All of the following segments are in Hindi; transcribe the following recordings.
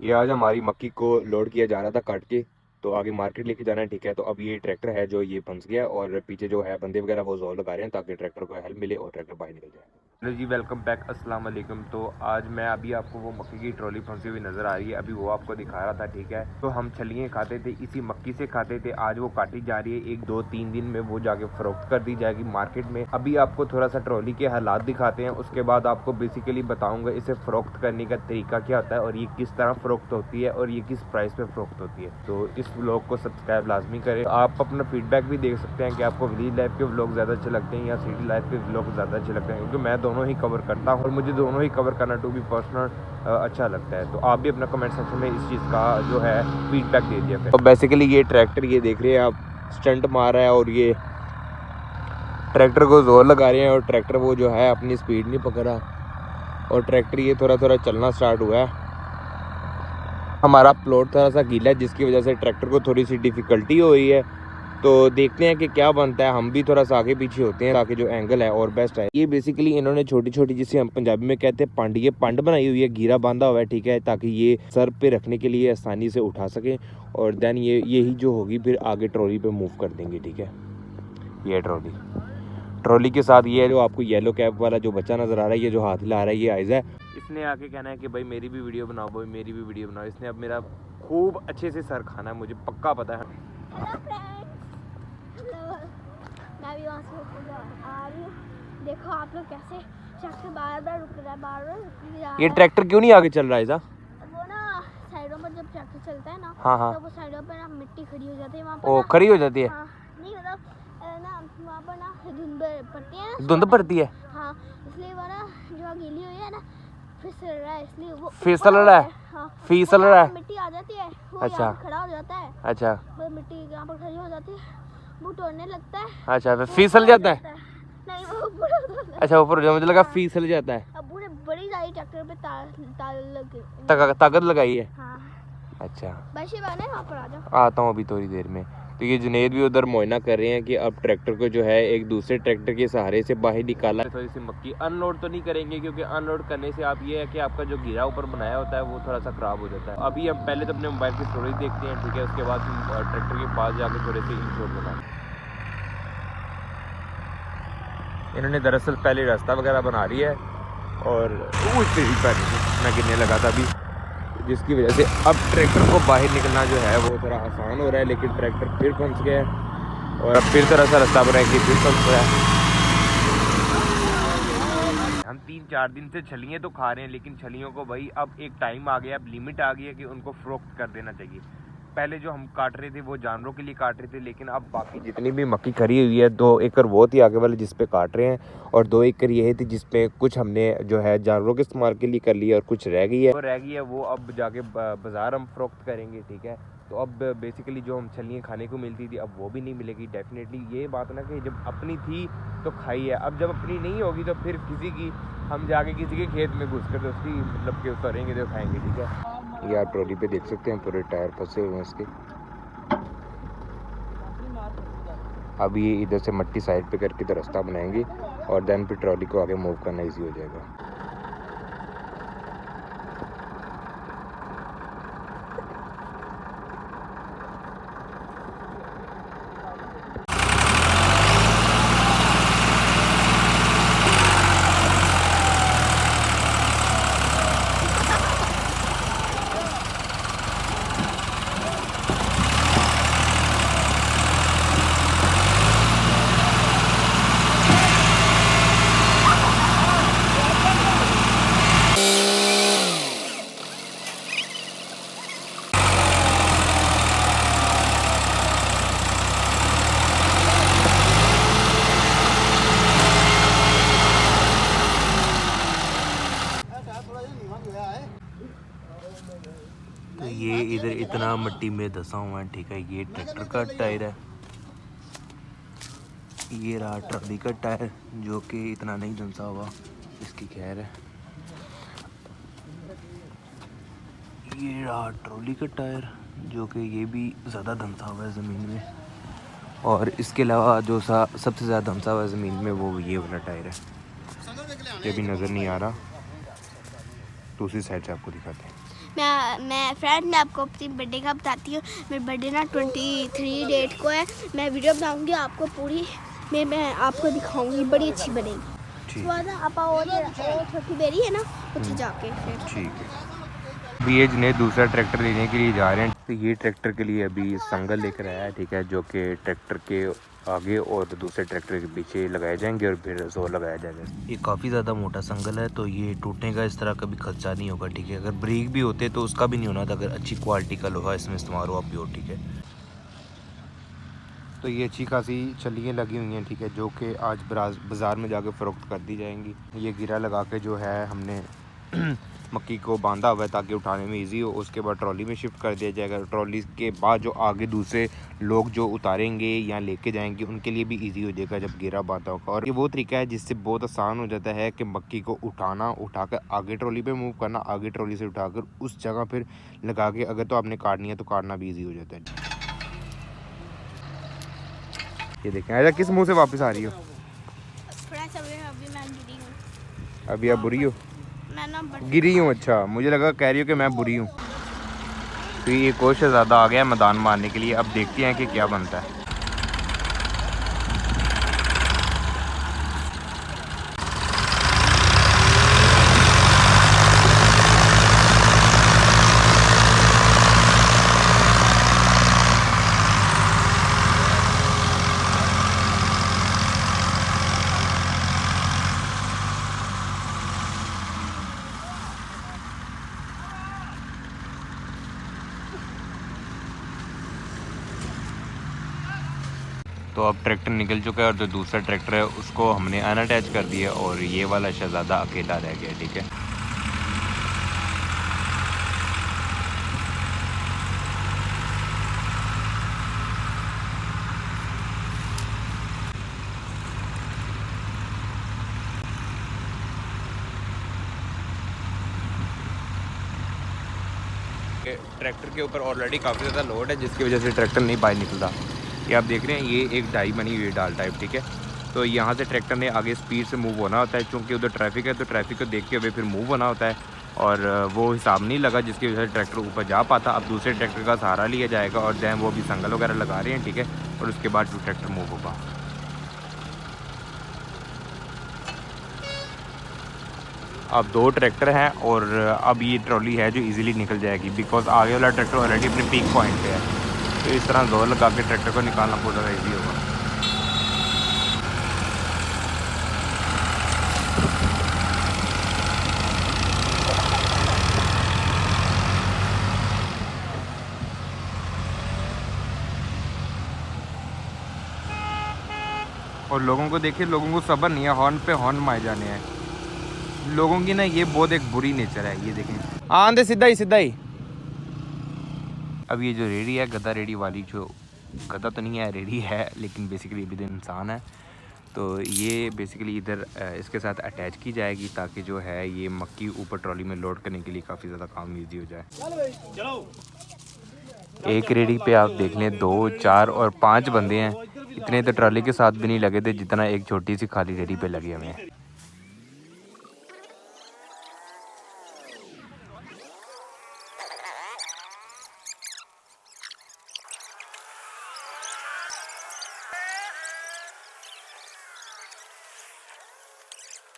ये आज हमारी मक्की को लोड किया जा रहा था काट के, तो आगे मार्केट लेके जाना है। ठीक है, तो अब ये ट्रैक्टर है जो ये फंस गया और पीछे जो है बंदे वगैरह वो जोर लगा रहे हैं ताकि ट्रैक्टर को हेल्प मिले और ट्रैक्टर बाहर निकल जाए। हेलो जी, वेलकम बैक, अस्सलाम वालेकुम। तो आज मैं अभी आपको वो मक्की की ट्रॉली फंसी हुई नज़र आ रही है, अभी वो आपको दिखा रहा था। ठीक है, तो हम छलियाँ खाते थे, इसी मक्की से खाते थे। आज वो काटी जा रही है, 1-2-3 दिन में वो जाके फ़रोख्त कर दी जाएगी मार्केट में। अभी आपको थोड़ा सा ट्रॉली के हालात दिखाते हैं, उसके बाद आपको बेसिकली बताऊँगा इसे फ़रोख्त करने का तरीका क्या होता है और ये किस तरह फ़रोख्त होती है और ये किस प्राइस पर फ़रोख्त होती है। तो इस व्लॉग को सब्सक्राइब लाजमी करें। आप अपना फीडबैक भी देख सकते हैं कि आपको विलेज लाइफ के व्लॉग ज़्यादा अच्छे लगते हैं या सिटी लाइफ के व्लॉग ज़्यादा अच्छे लगते हैं, क्योंकि मैं दोनों ही कवर करता हूँ और मुझे दोनों ही कवर करना टू बी पर्सनल अच्छा लगता है। तो आप भी अपना कमेंट सेक्शन में इस चीज़ का जो है फीडबैक दे दिया करें। तो बेसिकली ये ट्रैक्टर ये देख रहे हैं आप, स्टंट मार रहा है और ये ट्रैक्टर को जोर लगा रहे हैं और ट्रैक्टर वो जो है अपनी स्पीड नहीं पकड़ रहा और ट्रैक्टर ये थोड़ा थोड़ा चलना स्टार्ट हुआ है। हमारा प्लॉट थोड़ा सा गीला है जिसकी वजह से ट्रैक्टर को थोड़ी सी डिफ़िकल्टी हो रही है, तो देखते हैं कि क्या बनता है। हम भी थोड़ा सा आगे पीछे होते हैं ताकि जो एंगल है और बेस्ट है। ये बेसिकली इन्होंने छोटी छोटी, जिसे हम पंजाबी में कहते हैं पंड, ये पंड बनाई हुई है, घेरा बांधा हुआ है। ठीक है, ताकि ये सर पे रखने के लिए आसानी से उठा सकें और देन ये यही जो होगी फिर आगे ट्रॉली पे मूव कर देंगे। ठीक है, ये ट्रॉली के साथ ये है जो आपको येलो कैप वाला जो बच्चा नज़र आ रहा है, ये जो हाथ हिला रहा है, ये आइज़ है। इसने आके कहना है कि भाई मेरी भी वीडियो बनाओ, भाई मेरी भी वीडियो बनाओ। इसने अब मेरा खूब अच्छे से सर खाना है, मुझे पक्का पता है। मैं भी वहाँ से आ रही हूँ। देखो आप लोग कैसे ट्रैक्टर बार बार रुक रहा है, बार बार रुक रहा है। ये ट्रैक्टर क्यों नहीं आगे चल रहा है ऐसा? वो ना साइडों पर जब ट्रैक्टर चलता है ना, हाँ तो वो साइडों पर ना मिट्टी खड़ी हो जाती है वहाँ ओ पर। खड़ी हो जाती है। हाँ, नहीं मतलब ना वहाँ पर ना धुंध पड़ती है, धुंध पड़ती है। हाँ, इसलिए वो ना जो गीली हुई है ना फिसल रहा है, इसलिए वो फिसल रहा है। हाँ, फिसल रहा है। मिट्टी आ जाती है, वो अच्छा, यहाँ खड़ा हो जाता है। अच्छा, वो मिट्टी यहाँ पर खड़ी हो जाती है, वो तोड़ने लगता है। अच्छा, फिर फिसल जाता है। नहीं, वो ऊपर हो जाता है। अच्छा, ऊपर हो जाता है, मुझे लगा फिसल जाता है। अब पूरे बड़ी सारी ट्रैक्टर पे तार ताकत लगाई है। हाँ, अच्छा, बस ये बने वहाँ पर आ जाओ। आता हूँ अभी थोड़ी देर में। तो ये जुनेद भी उधर मुआयना कर रहे हैं कि अब ट्रैक्टर को जो है एक दूसरे ट्रैक्टर के सहारे से बाहर निकाला। थोड़ी सी मक्की अनलोड तो नहीं करेंगे, क्योंकि अनलोड करने से आप ये है कि आपका जो घेरा ऊपर बनाया होता है वो थोड़ा सा ख़राब हो जाता है। अभी हम पहले तो अपने मोबाइल की स्टोरेज देखते हैं। ठीक है, उसके बाद हम ट्रैक्टर के पास जाकर थोड़े से इंश्योर बनाएं। इन्होंने दरअसल पहले रास्ता वगैरह बना रही है और मैं गिरने लगा था अभी, जिसकी वजह से अब ट्रैक्टर को बाहर निकलना जो है वो थोड़ा आसान हो रहा है, लेकिन ट्रैक्टर फिर फंस गया है और अब फिर थोड़ा सा रास्ता बनाएंगे, फिर फंस रहा है। हम 3-4 दिन से छलियाँ तो खा रहे हैं, लेकिन छलियों को भाई अब एक टाइम आ गया, अब लिमिट आ गई है कि उनको फ़रोख्त कर देना चाहिए। पहले जो हम काट रहे थे वो जानवरों के लिए काट रहे थे, लेकिन अब बाकी जितनी भी मक्की खरी हुई है, 2 एकड़ वो थी आगे वाले जिस पे काट रहे हैं और 2 एकड़ ये थी जिसपे कुछ हमने जो है जानवरों के इस्तेमाल के लिए कर लिया और कुछ रह गई है वो अब जाके बाज़ार हम फ़रोख्त करेंगे। ठीक है, तो अब बेसिकली जो हम छलियाँ खाने को मिलती थी अब वो भी नहीं मिलेगी डेफिनेटली। ये बात ना कि जब अपनी थी तो खाई है, अब जब अपनी नहीं होगी तो फिर किसी की हम जाके किसी के खेत में घुस कर तो उसकी मतलब कि उतारेंगे तो खाएंगे। ठीक है, ये आप ट्रॉली पे देख सकते हैं पूरे टायर फंसे हुए हैं इसके। अब ये इधर से मट्टी साइड पे करके तो रास्ता बनाएंगे और देन फिर ट्रॉली को आगे मूव करना इजी हो जाएगा। तो ये इधर इतना मिट्टी में धंसा हुआ है। ठीक है, ये ट्रैक्टर का टायर है, ये रहा ट्रॉली का टायर जो कि इतना नहीं धंसा हुआ, इसकी खैर है। ये रहा ट्रॉली का टायर जो कि ये भी ज़्यादा धंसा हुआ है ज़मीन में, और इसके अलावा जो सबसे ज़्यादा धंसा हुआ है ज़मीन में वो ये वाला टायर है, ये भी नज़र नहीं आ रहा, दूसरी साइड से आपको दिखाते हैं। मैं आपको अपनी बर्थडे का बताती हूँ। मेरी बर्थडे ना 23 डेट को है। मैं वीडियो बनाऊँगी आपको पूरी, मैं आपको दिखाऊँगी, बड़ी अच्छी बनेगी। ठीक तो आप छोटी बेरी है ना उसे जाके फिर ठीक है। अभी ये जिन्हें दूसरा ट्रैक्टर लेने के लिए जा रहे हैं, तो ये ट्रैक्टर के लिए अभी संगल लेकर आया है, ठीक है, जो कि ट्रैक्टर के आगे और दूसरे ट्रैक्टर के पीछे लगाए जाएंगे और फिर जोर लगाया जाएगा। ये काफ़ी ज़्यादा मोटा संगल है, तो ये टूटने का इस तरह कभी खदशा नहीं होगा, ठीक है। अगर ब्रेक भी होते तो उसका भी नहीं होना था, अगर अच्छी क्वालिटी का लोहा इसमें इस्तेमाल हुआ प्योर, ठीक है। तो ये अच्छी खासी छलियाँ लगी हुई हैं, ठीक है, जो कि आज बाज़ार में जाके फ़रोख्त कर दी जाएंगी। ये गिरा लगा के जो है हमने मक्की को बांधा हुआ है ताकि उठाने में इजी हो। उसके बाद ट्रॉली में शिफ्ट कर दिया जाएगा। ट्रॉली के बाद जो आगे दूसरे लोग जो उतारेंगे या लेके जाएंगे उनके लिए भी इजी हो जाएगा जब गिरा बांधा होगा। और ये वो तरीका है जिससे बहुत आसान हो जाता है कि मक्की को उठाकर आगे ट्रॉली पे मूव करना, आगे ट्रॉली से उठाकर उस जगह फिर लगा के अगर तो आपने काटनी है तो काटना भी ईजी हो जाता है। ये देखें, आजा किस मुँह से वापस आ रही हो? थोड़ा सा अभी मैं गिरी हूँ। अभी आप बुरी हो? मैं ना गिरी हूँ? अच्छा, मुझे लगा कह रही हो कि मैं बुरी हूँ। तो ये एक और शहज़ादा आ गया मैदान मारने के लिए। अब देखते हैं कि क्या बनता है। तो अब ट्रैक्टर निकल चुका है और जो दूसरा ट्रैक्टर है उसको हमने अनअटैच कर दिया और ये वाला शहज़ादा अकेला रह गया, ठीक है। ट्रैक्टर के ऊपर ऑलरेडी काफ़ी ज़्यादा लोड है जिसकी वजह से ट्रैक्टर नहीं बाहर निकलता। ये आप देख रहे हैं, ये एक डाई बनी हुई है, डाल टाइप, ठीक है। तो यहाँ से ट्रैक्टर ने आगे स्पीड से मूव होना होता है, क्योंकि उधर ट्रैफिक है तो ट्रैफिक को देखते हुए फिर मूव होना होता है और वो हिसाब नहीं लगा जिसकी वजह से ट्रैक्टर ऊपर जा पाता। अब दूसरे ट्रैक्टर का सहारा लिया जाएगा और दैन वो भी संगल वगैरह लगा रहे हैं, ठीक है, और उसके बाद जो ट्रैक्टर मूव होगा। अब दो ट्रैक्टर हैं और अब ये ट्रॉली है जो इजीली निकल जाएगी, बिकॉज आगे वाला ट्रैक्टर ऑलरेडी अपने पीक पॉइंट पे है। तो इस तरह जोर लगा के ट्रैक्टर को निकालना बहुत ज़्यादा ईजी होगा। और लोगों को देखिए, लोगों को सब्र नहीं है, हॉर्न पे हॉर्न मारे जाने हैं लोगों की ना। ये बहुत एक बुरी नेचर है। ये देखें, आंधे सीधा ही। अब ये जो रेडी है, गधा रेडी वाली, जो गधा तो नहीं है, रेडी है, लेकिन बेसिकली भी तो इंसान है। तो ये बेसिकली इधर इसके साथ अटैच की जाएगी ताकि जो है ये मक्की ऊपर ट्रॉली में लोड करने के लिए काफ़ी ज़्यादा काम ईजी हो जाए। एक रेडी पे आप देख लें 2, 4 और 5 बंदे हैं। इतने तो ट्रॉली के साथ भी नहीं लगे थे जितना एक छोटी सी खाली रेडी पे लगे हमें।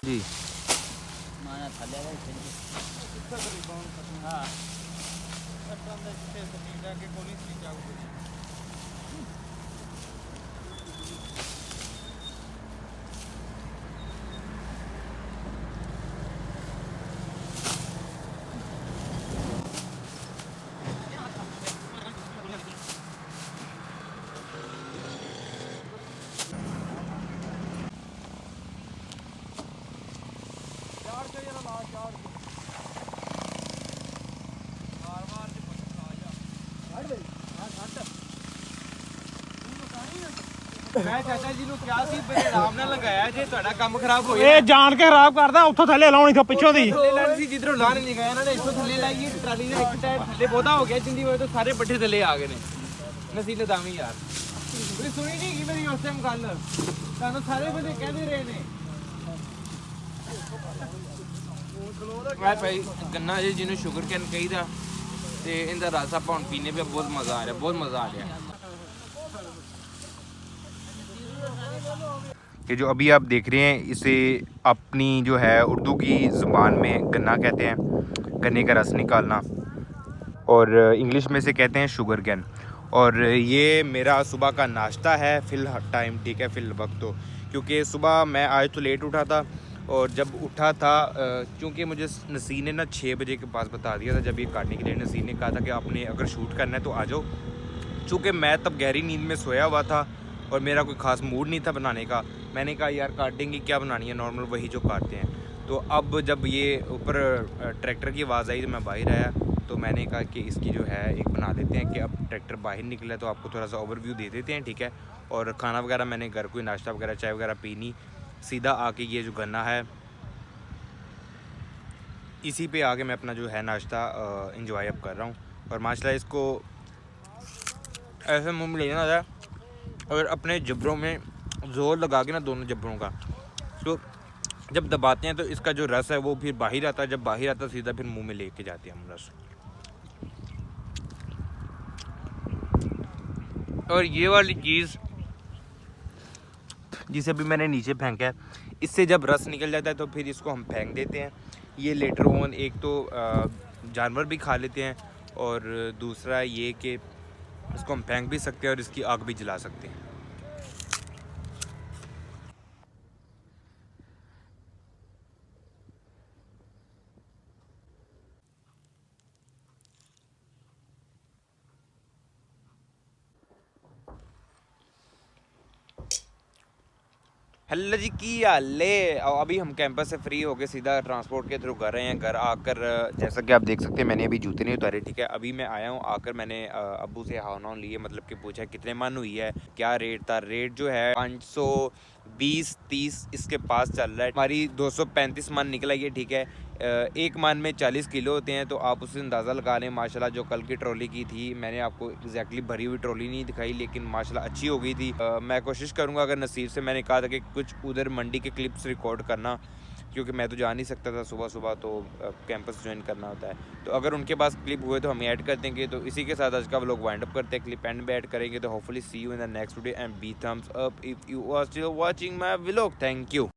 जी मैं चाचा जी ਨੂੰ ਕਿਹਾ ਸੀ ਬੜੇ ਆਰਾਮ ਨਾਲ ਲਗਾਇਆ ਜੇ ਤੁਹਾਡਾ ਕੰਮ ਖਰਾਬ ਹੋ ਇਹ ਜਾਣ ਕੇ ਖਰਾਬ ਕਰਦਾ ਉੱਥੋਂ ਥੱਲੇ ਲਾਉਣੀ ਤੋਂ ਪਿੱਛੋਂ ਦੀ ਥੱਲੇ ਲਾਣੀ ਸੀ ਜਿੱਧਰੋਂ ਲਾਣ ਨਹੀਂ ਗਏ ਇਹਨਾਂ ਨੇ ਇੱਥੋਂ ਥੱਲੇ ਲਾਈ ਟਰਾਲੀ ਦਾ ਇੱਕ ਟਾਇਰ ਥੱਲੇ ਬਹੁਤਾ ਹੋ ਗਿਆ ਜਿੰਦੀ ਵਜ੍ਹਾ ਤੋਂ ਸਾਰੇ ਪੱਠੇ ਥੱਲੇ ਆ ਗਏ ਨੇ ਨਸੀਲੇ ਦਾਵੀ ਯਾਰ ਤੁਸੀਂ ਸੁਣੀ ਨਹੀਂ ਕਿ ਮੇਰੀ ਉਸ ਟਾਈਮ ਗੱਲ ਤੁਹਾਨੂੰ ਸਾਰੇ ਬੰਦੇ ਕਹਿੰਦੇ ਰਹੇ ਨੇ मैं भाई गन्ना जी जिन्होंने शुगर कैन कही था ते इनका रस आप हम पीने पे बहुत मज़ा आ रहा है, बहुत मज़ा आ रहा है। ये जो अभी आप देख रहे हैं इसे अपनी जो है उर्दू की ज़ुबान में गन्ना कहते हैं, गन्ने का रस निकालना, और इंग्लिश में से कहते हैं शुगर कैन। और ये मेरा सुबह का नाश्ता है फिल टाइम, ठीक है, फिल वक्त। तो क्योंकि सुबह मैं आज तो लेट उठा था, और जब उठा था क्योंकि मुझे नसीर ने ना 6 बजे के पास बता दिया था जब ये काटने के लिए। नसीर ने कहा था कि आपने अगर शूट करना है तो आ जाओ। चूँकि मैं तब गहरी नींद में सोया हुआ था और मेरा कोई ख़ास मूड नहीं था बनाने का, मैंने कहा यार काटेंगे क्या, बनानी है नॉर्मल वही जो काटते हैं। तो अब जब ये ऊपर ट्रैक्टर की आवाज़ आई तो मैं बाहर आया, तो मैंने कहा कि इसकी जो है एक बना देते हैं कि अब ट्रैक्टर बाहर निकला तो आपको थोड़ा सा ओवरव्यू दे देते हैं, ठीक है। और खाना वगैरह मैंने घर कोई नाश्ता वगैरह चाय वगैरह पीनी, सीधा आके ये जो गन्ना है इसी पे आके मैं अपना जो है नाश्ता इंजॉय अब कर रहा हूँ। और माशाल्लाह इसको ऐसे मुँह में लेना है और अपने जबड़ों में ज़ोर लगा के ना, दोनों जबड़ों का, तो जब दबाते हैं तो इसका जो रस है वो फिर बाहर आता है, जब बाहर आता है सीधा फिर मुंह में लेके जाते हैं हम रस। और ये वाली चीज़ जिसे अभी मैंने नीचे फेंका है, इससे जब रस निकल जाता है तो फिर इसको हम फेंक देते हैं। ये लेटर ऑन एक तो जानवर भी खा लेते हैं, और दूसरा ये कि इसको हम फेंक भी सकते हैं और इसकी आग भी जला सकते हैं। हेलो जी, की हाल है। अभी हम कैंपस से फ्री होके सीधा ट्रांसपोर्ट के थ्रू कर रहे हैं घर। आकर जैसा कि आप देख सकते हैं मैंने अभी जूते नहीं उतारे, ठीक है। अभी मैं आया हूँ, आकर मैंने अब्बू से हाउ नाउ लिए, मतलब कि पूछा कितने मन हुई है, क्या रेट था। रेट जो है 520-30 इसके पास चल रहा है। हमारी 235 मन निकला ये, ठीक है। एक मन में 40 किलो होते हैं, तो आप उससे अंदाज़ा लगा लें। माशाल्लाह जो कल की ट्रॉली की थी, मैंने आपको एग्जैक्टली भरी हुई ट्रॉली नहीं दिखाई, लेकिन माशाल्लाह अच्छी हो गई थी। मैं कोशिश करूंगा, अगर नसीर से मैंने कहा था कि कुछ उधर मंडी के क्लिप्स रिकॉर्ड करना, क्योंकि मैं तो जा नहीं सकता था सुबह सुबह, तो कैंपस ज्वाइन करना होता है। तो अगर उनके पास क्लिप हुए तो हम ऐड कर देंगे। तो इसी के साथ आज का व्लॉग वाइंड अप करते हैं, क्लिप एंड में ऐड करेंगे। तो hopefully see you in the next video and be thumbs up if you are still watching my vlog. Thank you.